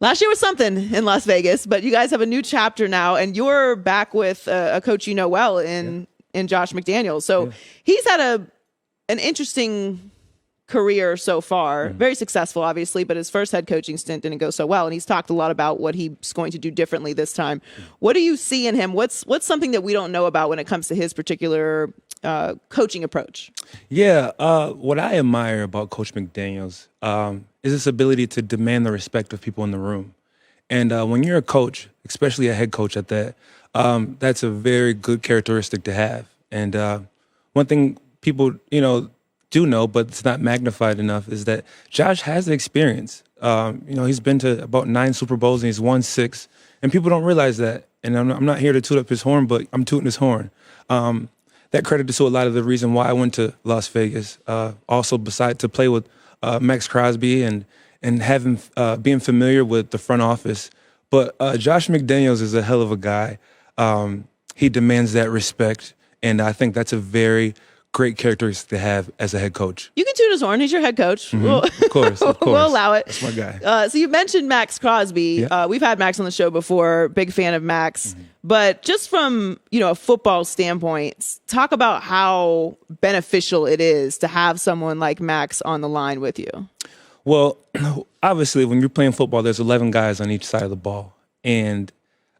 Last year was something in Las Vegas, but you guys have a new chapter now, and you're back with a coach you know well in Josh McDaniels. So he's had an interesting career so far, very successful, obviously, but his first head coaching stint didn't go so well, and he's talked a lot about what he's going to do differently this time. What do you see in him? What's something that we don't know about when it comes to his particular coaching approach? Yeah, what I admire about Coach McDaniels is his ability to demand the respect of people in the room. And when you're a coach, especially a head coach at that, that's a very good characteristic to have. And one thing people, do know, but it's not magnified enough, is that Josh has the experience. He's been to about 9 Super Bowls and he's won 6. And people don't realize that. And I'm not here to toot up his horn, but I'm tooting his horn. That credited to a lot of the reason why I went to Las Vegas. Also, besides to play with Maxx Crosby and having being familiar with the front office. But Josh McDaniels is a hell of a guy. He demands that respect, and I think that's a very great characteristic to have as a head coach. You can toot his horn. He's your head coach. Mm-hmm. Of course. We'll allow it. That's my guy. So you mentioned Maxx Crosby. Yeah. We've had Maxx on the show before. Big fan of Maxx. Mm-hmm. But just from a football standpoint, talk about how beneficial it is to have someone like Maxx on the line with you. Well, obviously, when you're playing football, there's 11 guys on each side of the ball. And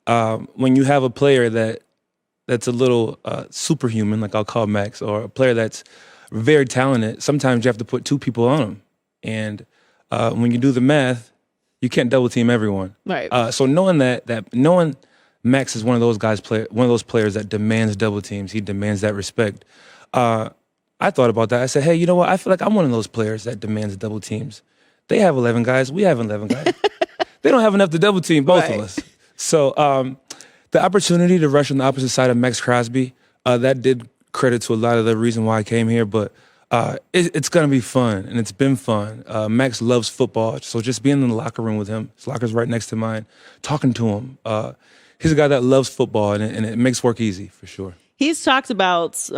when you have a player that's a little superhuman, like I'll call Maxx, or a player that's very talented, sometimes you have to put 2 people on him. And when you do the math, you can't double team everyone. Right. So knowing knowing Maxx is one of those players that demands double teams. He demands that respect. I thought about that. I said, hey, you know what? I feel like I'm one of those players that demands double teams. They have 11 guys. We have 11 guys. They don't have enough to double team both of us. So the opportunity to rush on the opposite side of Maxx Crosby, that did credit to a lot of the reason why I came here. But it's going to be fun, and it's been fun. Maxx loves football, so just being in the locker room with him, his locker's right next to mine, talking to him. He's a guy that loves football, and it makes work easy, for sure. He's talked about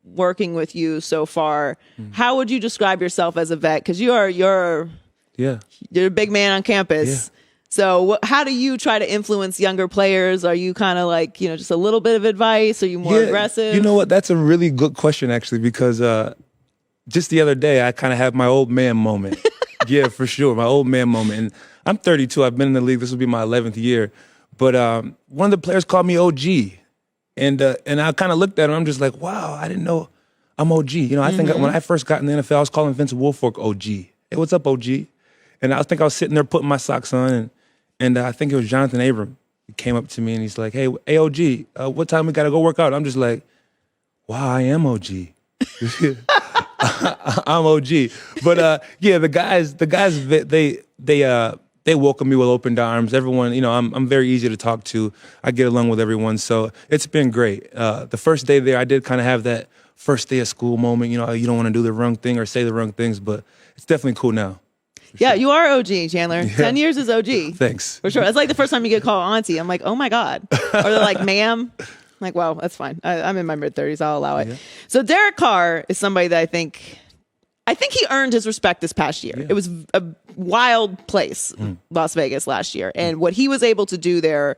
working with you so far. Mm-hmm. How would you describe yourself as a vet? Because you're a big man on campus. Yeah. So how do you try to influence younger players? Are you kind of like, just a little bit of advice? Are you more aggressive? You know what? That's a really good question, actually, because just the other day, I kind of had my old man moment. Yeah, for sure. My old man moment. And I'm 32. I've been in the league. This will be my 11th year. But one of the players called me OG. And I kind of looked at him. I'm just like, wow, I didn't know I'm OG. I think when I first got in the NFL, I was calling Vince Wilfork OG. Hey, what's up, OG? And I think I was sitting there putting my socks on, and I think it was Jonathan Abram. He came up to me and he's like, hey, OG, what time we got to go work out? I'm just like, wow, I am OG. I'm OG. But the guys, they welcome me with open arms. Everyone, I'm very easy to talk to. I get along with everyone, so it's been great. The first day there, I did kind of have that first day of school moment. You don't want to do the wrong thing or say the wrong things, but it's definitely cool now. Yeah, sure. You are OG, Chandler. Yeah. 10 years is OG. Thanks. For sure. It's like the first time you get called auntie. I'm like, oh my God. Or they're like, ma'am. I'm like, well, that's fine. I'm in my mid-30s. I'll allow it. Yeah. So Derek Carr is somebody that I think he earned his respect this past year. Yeah. It was a wild place, Las Vegas last year. And what he was able to do there,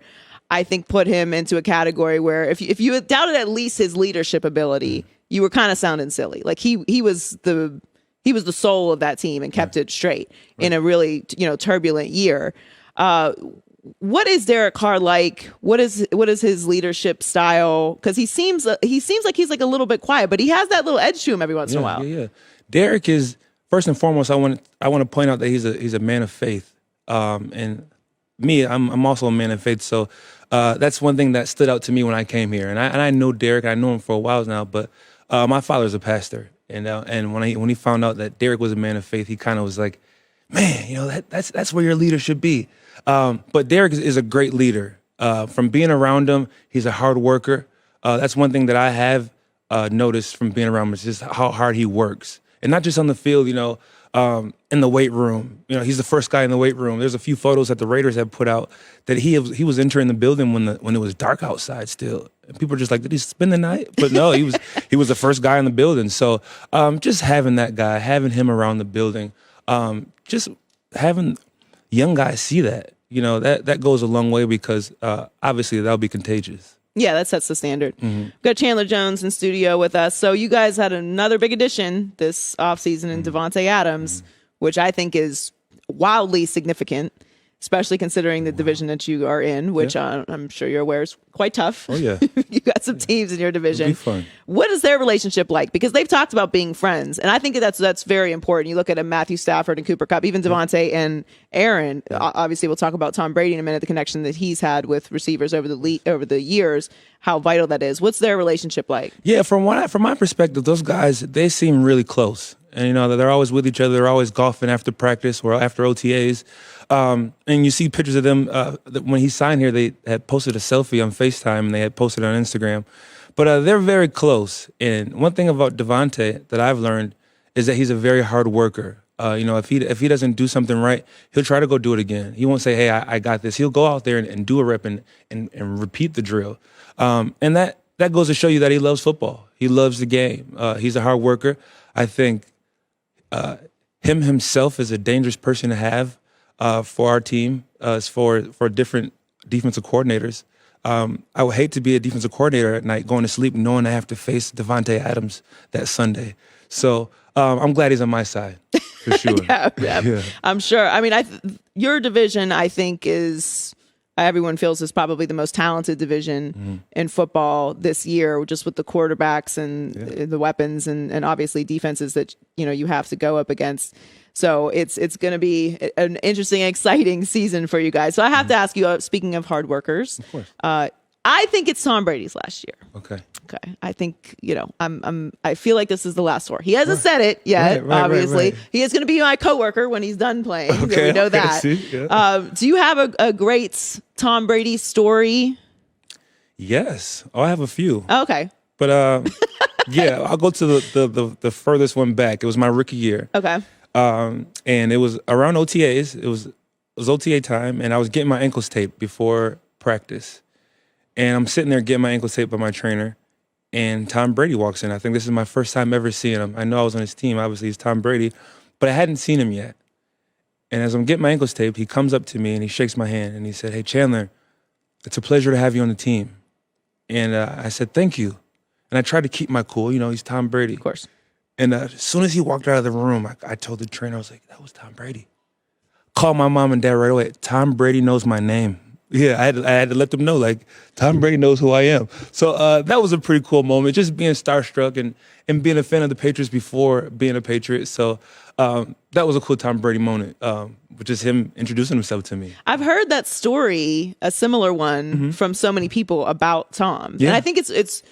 I think, put him into a category where if you doubted at least his leadership ability, you were kind of sounding silly. Like he was the soul of that team and kept it straight in a really turbulent year. What is Derek Carr like? What is his leadership style? Because he seems like he's like a little bit quiet, but he has that little edge to him every once in a while. Yeah. Derek is, first and foremost, I want to point out that he's a man of faith, and me, I'm also a man of faith. So that's one thing that stood out to me when I came here, and I know Derek. I know him for a while now, but my father's a pastor, and when he found out that Derek was a man of faith, he kind of was like, man, that's where your leader should be. But Derek is a great leader. From being around him, he's a hard worker. That's one thing that I have noticed from being around him, is just how hard he works. And not just on the field, in the weight room. He's the first guy in the weight room. There's a few photos that the Raiders have put out that he was entering the building when it was dark outside still. And people are just like, did he spend the night? But no, he was the first guy in the building. So just having that guy, having him around the building, just having young guys see that. That goes a long way because obviously that'll be contagious. Yeah, that sets the standard. Mm-hmm. We've got Chandler Jones in studio with us. So you guys had another big addition this offseason in Davante Adams, which I think is wildly significant, especially considering the division that you are in, which I'm sure you're aware is quite tough. Oh, yeah. You got some teams in your division. It'll be fun. What is their relationship like? Because they've talked about being friends, and I think that's very important. You look at a Matthew Stafford and Cooper Kupp, even Davante and Aaron. Obviously, we'll talk about Tom Brady in a minute, the connection that he's had with receivers over the years, how vital that is. What's their relationship like? Yeah, from my perspective, those guys, they seem really close. And, they're always with each other. They're always golfing after practice or after OTAs. And you see pictures of them. When he signed here, they had posted a selfie on FaceTime and they had posted on Instagram. But they're very close. And one thing about Davante that I've learned is that he's a very hard worker. If he doesn't do something right, he'll try to go do it again. He won't say, hey, I got this. He'll go out there and do a rep and repeat the drill. And that goes to show you that he loves football. He loves the game. He's a hard worker. I think him himself is a dangerous person to have for our team, for different defensive coordinators. I would hate to be a defensive coordinator at night going to sleep knowing I have to face Davante Adams that Sunday. So I'm glad he's on my side, for sure. Yeah. I'm sure. I mean, your division, I think, is everyone feels is probably the most talented division in football this year, just with the quarterbacks and the weapons and obviously defenses that you have to go up against. So it's going to be an interesting, exciting season for you guys. So I have to ask you, speaking of hard workers, of course. I think it's Tom Brady's last year. Okay. I think, I feel like this is the last tour. He hasn't said it yet, obviously. Right. He is going to be my coworker when he's done playing. Okay, we know that. Do you have a great Tom Brady story? Yes. I have a few. Okay. But I'll go to the furthest one back. It was my rookie year. Okay. And it was around OTAs. It was OTA time, and I was getting my ankles taped before practice. And I'm sitting there getting my ankles taped by my trainer, and Tom Brady walks in. I think this is my first time ever seeing him. I know I was on his team. Obviously, he's Tom Brady, but I hadn't seen him yet. And as I'm getting my ankles taped, he comes up to me and he shakes my hand and he said, "Hey, Chandler, it's a pleasure to have you on the team." And I said, "Thank you." And I tried to keep my cool. He's Tom Brady. Of course. And as soon as he walked out of the room, I told the trainer, I was like, "That was Tom Brady." Called my mom and dad right away. Tom Brady knows my name. Yeah, I had to let them know, like, Tom Brady knows who I am. So that was a pretty cool moment, just being starstruck and being a fan of the Patriots before being a Patriot. So that was a cool Tom Brady moment, which is him introducing himself to me. I've heard that story, a similar one, from so many people about Tom. Yeah. And I think it's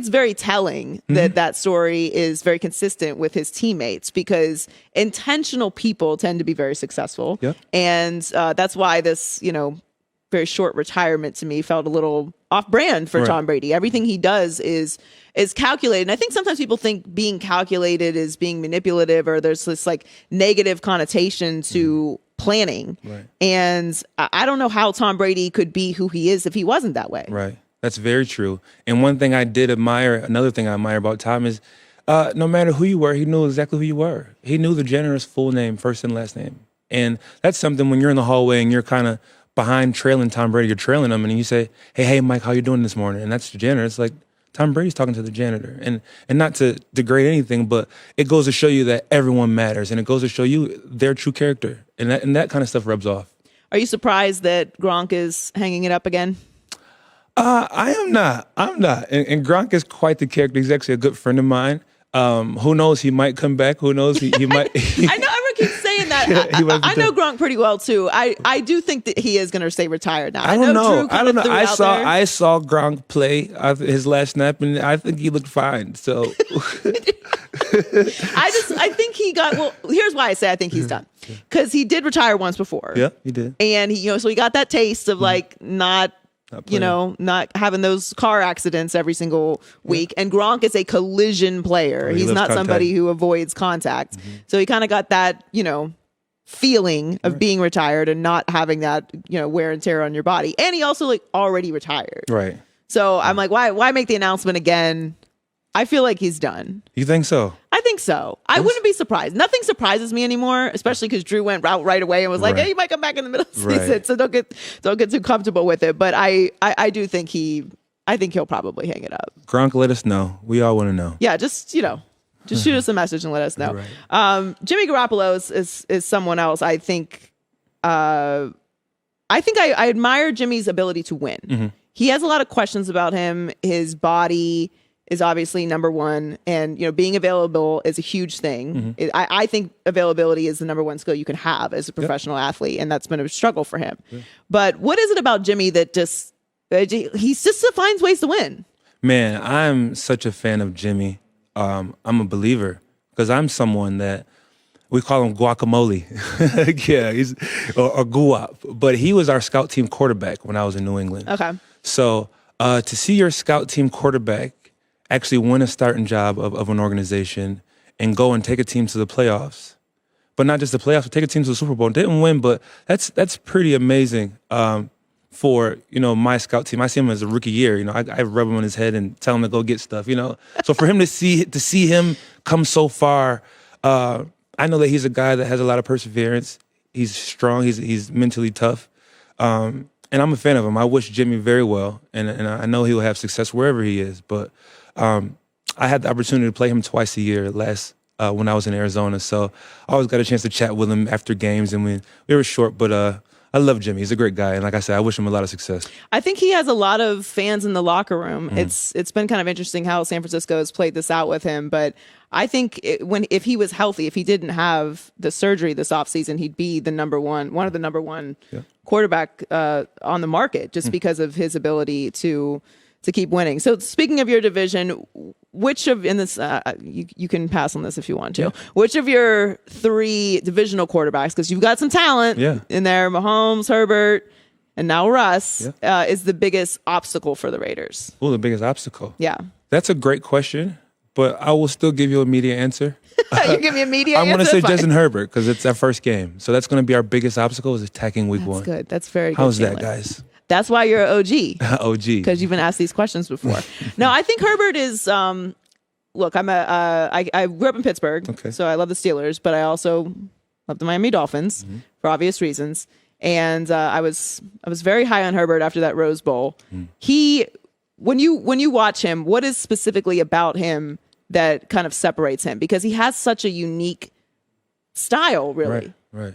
very telling that story is very consistent with his teammates, because intentional people tend to be very successful. Yep. And that's why this, very short retirement to me felt a little off-brand for Tom Brady. Everything he does is calculated. And I think sometimes people think being calculated is being manipulative, or there's this like negative connotation to planning. Right. And I don't know how Tom Brady could be who he is if he wasn't that way. Right. That's very true. And one thing I did admire, another thing I admire about Tom is no matter who you were, he knew exactly who you were. He knew the generous full name, first and last name. And that's something when you're in the hallway and you're kind of behind trailing Tom Brady, you're trailing him, and you say, hey, Mike, how you doing this morning? And that's the janitor. It's like Tom Brady's talking to the janitor. And not to degrade anything, but it goes to show you that everyone matters, and it goes to show you their true character. And that kind of stuff rubs off. Are you surprised that Gronk is hanging it up again? I am not. I'm not. And Gronk is quite the character. He's actually a good friend of mine. Who knows? He might come back. Who knows? He might. I know everyone keeps saying that. I know Gronk pretty well too. I do think that he is going to stay retired now. I don't know. I saw Gronk play his last snap, and I think he looked fine. So I think he got. Well, here's why I say I think he's done, because he did retire once before. Yeah, he did. And so he got that taste of like not having those car accidents every single week. And Gronk is a collision player. He's not somebody who avoids contact. Mm-hmm. So he kind of got that, feeling of being retired and not having that, wear and tear on your body. And he also already retired. Right. So I'm like, why make the announcement again I feel like he's done. You think so? I think so. I wouldn't be surprised. Nothing surprises me anymore, especially because Drew went out right away and was like, "Hey, you might come back in the middle of the season." So don't get too comfortable with it. But I do think he'll probably hang it up. Gronk, let us know. We all want to know. Yeah, just shoot us a message and let us know. Right. Jimmy Garoppolo is someone else. I think I admire Jimmy's ability to win. Mm-hmm. He has a lot of questions about him. His body is obviously number one, and being available is a huge thing. Mm-hmm. I think availability is the number one skill you can have as a professional athlete, and that's been a struggle for him. Yeah. But what is it about Jimmy that he just finds ways to win? Man, I'm such a fan of Jimmy. I'm a believer because I'm someone that we call him guacamole. Yeah, he's or guap. But he was our scout team quarterback when I was in New England. Okay. So to see your scout team quarterback actually win a starting job of an organization and go and take a team to the playoffs, but not just the playoffs, but take a team to the Super Bowl. Didn't win, but that's pretty amazing for my scout team. I see him as a rookie year. I rub him on his head and tell him to go get stuff. So for him to see him come so far, I know that he's a guy that has a lot of perseverance. He's strong. He's mentally tough. And I'm a fan of him. I wish Jimmy very well, and I know he will have success wherever he is. But I had the opportunity to play him twice a year last when I was in Arizona, so I always got a chance to chat with him after games, and we were short, but I love Jimmy. He's a great guy, and like I said, I wish him a lot of success. I think he has a lot of fans in the locker room. It's been kind of interesting how San Francisco has played this out with him, but I think if he was healthy, if he didn't have the surgery this offseason, he'd be one of the number one quarterback on the market, just because of his ability to keep winning. So speaking of your division, which of you can pass on this if you want to. Which of your three divisional quarterbacks, because you've got some talent in there, Mahomes, Herbert, and now Russ, is the biggest obstacle for the Raiders? Oh, the biggest obstacle? Yeah. That's a great question, but I will still give you a media answer. You give me a media answer? I'm going to say Justin Herbert because it's our first game. So that's going to be our biggest obstacle is attacking week one. That's good. That's very good. How's that, guys? That's why you're an OG. OG. Because you've been asked these questions before. No, I think Herbert is, look, I grew up in Pittsburgh, so I love the Steelers, but I also love the Miami Dolphins for obvious reasons. And I was very high on Herbert after that Rose Bowl. When you watch him, what is specifically about him that kind of separates him? Because he has such a unique style, really. Right.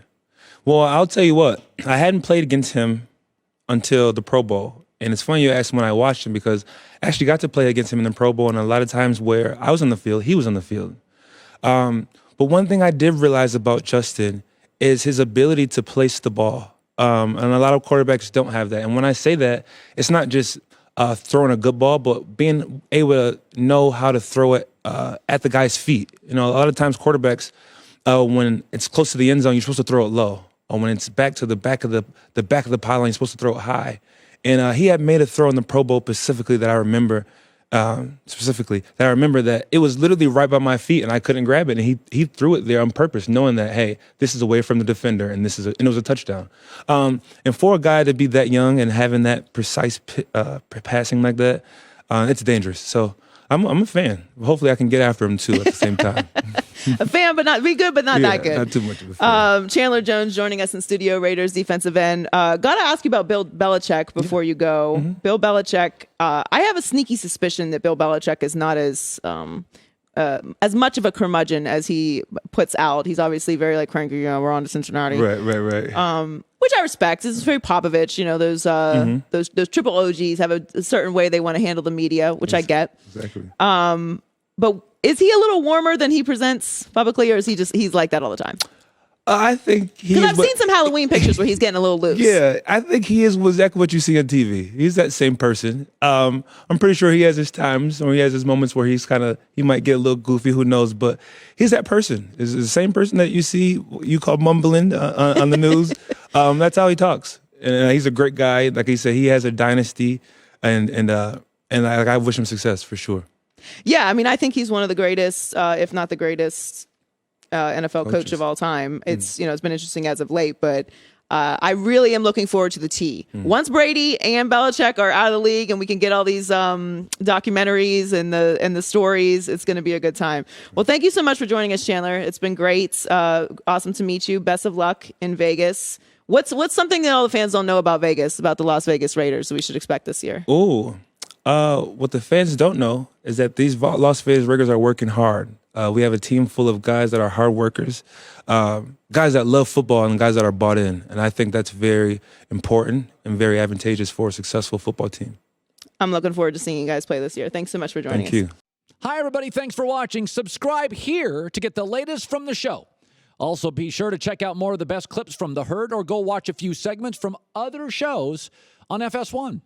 Well, I'll tell you what, I hadn't played against him until the Pro Bowl. And it's funny you asked when I watched him because I actually got to play against him in the Pro Bowl, and a lot of times where I was on the field, he was on the field. But one thing I did realize about Justin is his ability to place the ball. And a lot of quarterbacks don't have that. And when I say that, it's not just throwing a good ball, but being able to know how to throw it at the guy's feet. A lot of times quarterbacks, when it's close to the end zone, you're supposed to throw it low. Or when it's back to the back of the pylon, you're supposed to throw it high. And he had made a throw in the Pro Bowl specifically that I remember that it was literally right by my feet and I couldn't grab it. And he threw it there on purpose, knowing that, hey, this is away from the defender and and it was a touchdown. And for a guy to be that young and having that precise passing like that, it's dangerous. So I'm a fan. Hopefully I can get after him too at the same time. A fan, but not that good. Not too much of a fan. Chandler Jones joining us in studio, Raiders defensive end. Got to ask you about Bill Belichick before you go. Bill Belichick, I have a sneaky suspicion that Bill Belichick is not as much of a curmudgeon as he puts out. He's obviously very cranky. We're on to Cincinnati. Right. Which I respect. This is very Popovich. Those triple OGs have a certain way they want to handle the media, which I get. Exactly. But is he a little warmer than he presents publicly, or is he's like that all the time? I think because I've seen some Halloween pictures where he's getting a little loose. Yeah, I think he is exactly what you see on TV. He's that same person. I'm pretty sure he has his times or he has his moments where he might get a little goofy. Who knows? But he's that person. Is the same person that you call mumbling on the news. That's how he talks, and he's a great guy. Like he said, he has a dynasty, and I wish him success for sure. Yeah, I mean, I think he's one of the greatest, if not the greatest, NFL coach of all time. It's it's been interesting as of late, but I really am looking forward to the tea. Once Brady and Belichick are out of the league and we can get all these documentaries and the stories, it's going to be a good time. Well, thank you so much for joining us, Chandler. It's been great. Awesome to meet you. Best of luck in Vegas. What's something that all the fans don't know about Vegas, about the Las Vegas Raiders, that we should expect this year? What the fans don't know is that these Las Vegas Raiders are working hard. We have a team full of guys that are hard workers, guys that love football and guys that are bought in. And I think that's very important and very advantageous for a successful football team. I'm looking forward to seeing you guys play this year. Thanks so much for joining us. Thank you. Hi, everybody. Thanks for watching. Subscribe here to get the latest from the show. Also, be sure to check out more of the best clips from The Herd or go watch a few segments from other shows on FS1.